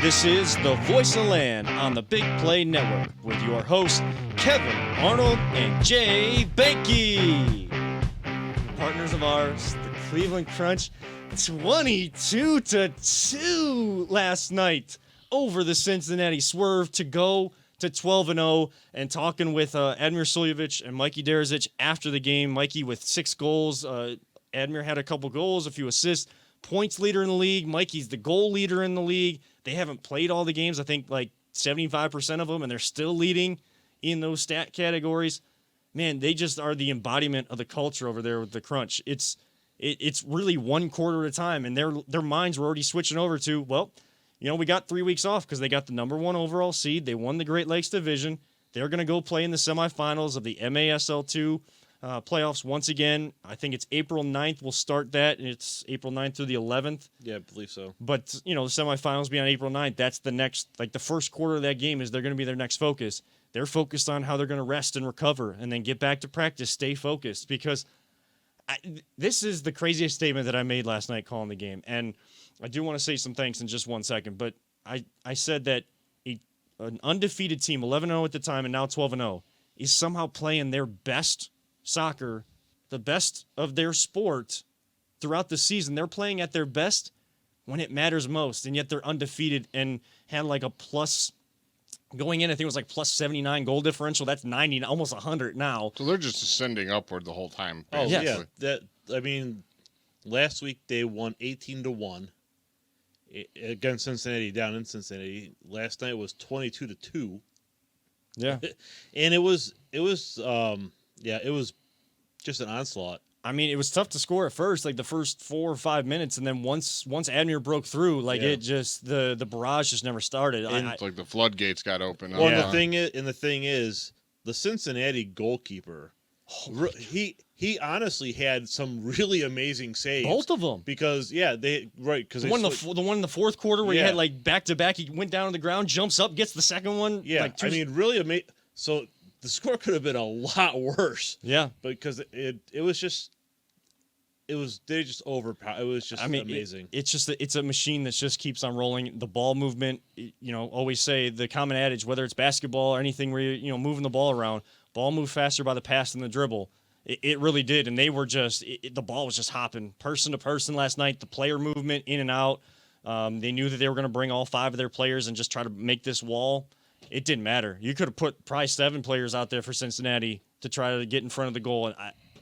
This is The Voice of Land on the Big Play Network with your hosts, Kevin Arnold and Jay Banky. Partners of ours, the Cleveland Crunch, 22-2 last night over the Cincinnati Swerve to go to 12-0, and talking with Admir Suljevic and Mikey Derazic after the game. Mikey with 6 goals. Admir had a couple goals, a few assists. Points leader in the league. Mikey's the goal leader in the league. They haven't played all the games, I think like 75% of them, and they're still leading in those stat categories. Man, they just are the embodiment of the culture over there with the Crunch. It's really one quarter at a time, and their minds were already switching over to, well, you know, we got 3 weeks off because they got the number 1 overall seed. They won the Great Lakes Division. They're going to go play in the semifinals of the MASL2 playoffs once again. I think it's April 9th. We'll start that, and it's April 9th through the 11th. Yeah, I believe so. But, you know, the semifinals be on April 9th. That's the next, like the first quarter of that game is they're going to be their next focus. They're focused on how they're going to rest and recover and then get back to practice, stay focused, because this is the craziest statement that I made last night calling the game. And I do want to say some thanks in just 1 second, but I said that an undefeated team, 11-0 at the time and now 12-0, is somehow playing their best soccer, the best of their sport throughout the season. They're playing at their best when it matters most, and yet they're undefeated and had like a plus going in. I think it was like plus 79 goal differential. That's 90, almost 100 now. So they're just ascending upward the whole time. Oh, basically. yeah. Last week they won 18-1 against Cincinnati, down in Cincinnati. Last night was 22-2. Yeah. And it was just an onslaught. I mean, it was tough to score at first, like the first 4 or 5 minutes, and then once Admir broke through, like it just the barrage just never started. It's like the floodgates got open. Well, the thing is, the Cincinnati goalkeeper, he honestly had some really amazing saves. Both of them, because the one in the fourth quarter where he had like back to back, he went down on the ground, jumps up, gets the second one. Yeah, like really amazing. So the score could have been a lot worse. Yeah, because they just overpowered. It was just amazing. It's a machine that just keeps on rolling. The ball movement, you know, always say the common adage, whether it's basketball or anything where you're moving the ball around, ball moved faster by the pass than the dribble. It really did, and they were just the ball was just hopping person to person last night. The player movement in and out. They knew that they were going to bring all 5 of their players and just try to make this wall. It didn't matter. You could have put probably 7 players out there for Cincinnati to try to get in front of the goal, and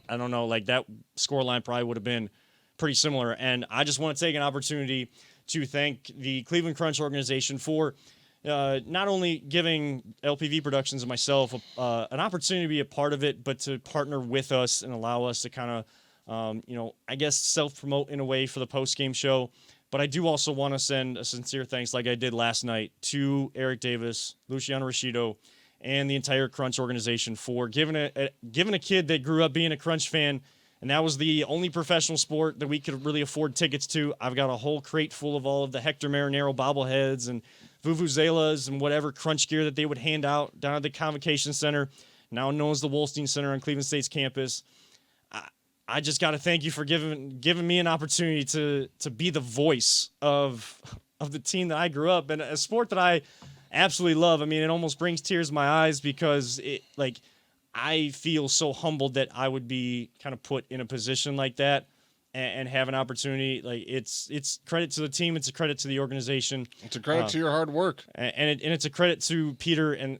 I don't know, like that scoreline probably would have been pretty similar. And I just want to take an opportunity to thank the Cleveland Crunch organization for not only giving LPV Productions and myself an opportunity to be a part of it, but to partner with us and allow us to kind of, I guess self-promote in a way for the post-game show. But I do also want to send a sincere thanks, like I did last night, to Eric Davis, Luciano Rashido, and the entire Crunch organization for giving a kid that grew up being a Crunch fan, and that was the only professional sport that we could really afford tickets to. I've got a whole crate full of all of the Hector Marinero bobbleheads and vuvuzelas and whatever Crunch gear that they would hand out down at the Convocation Center, now known as the Wolstein Center on Cleveland State's campus. I just got to thank you for giving me an opportunity to be the voice of the team that I grew up in, a sport that I absolutely love. I mean, it almost brings tears to my eyes because I feel so humbled that I would be kind of put in a position like that and have an opportunity. Like it's credit to the team. It's a credit to the organization. It's a credit to your hard work. And it's a credit to Peter and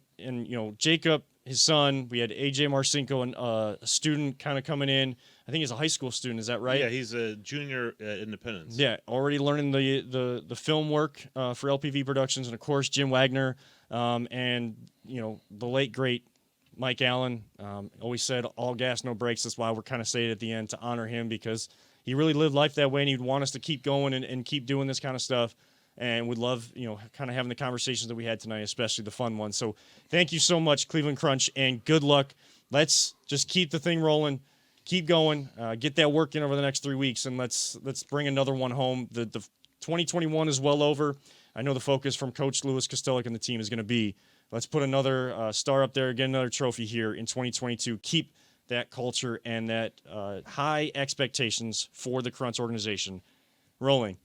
Jacob, his son. We had AJ Marcinko and a student kind of coming in. I think he's a high school student. Is that right? Yeah, he's a junior at Independence. Yeah, already learning the film work for LPV Productions, and of course Jim Wagner, and the late great Mike Allen. Always said all gas, no brakes. That's why we're kind of saying it at the end to honor him, because he really lived life that way, and he'd want us to keep going and keep doing this kind of stuff. And would love, kind of having the conversations that we had tonight, especially the fun ones. So thank you so much, Cleveland Crunch, and good luck. Let's just keep the thing rolling. Keep going, get that work in over the next 3 weeks, and let's bring another one home. The 2021 is well over. I know the focus from Coach Louis Kostelik and the team is going to be, let's put another star up there, get another trophy here in 2022. Keep that culture and that high expectations for the Crunch organization rolling.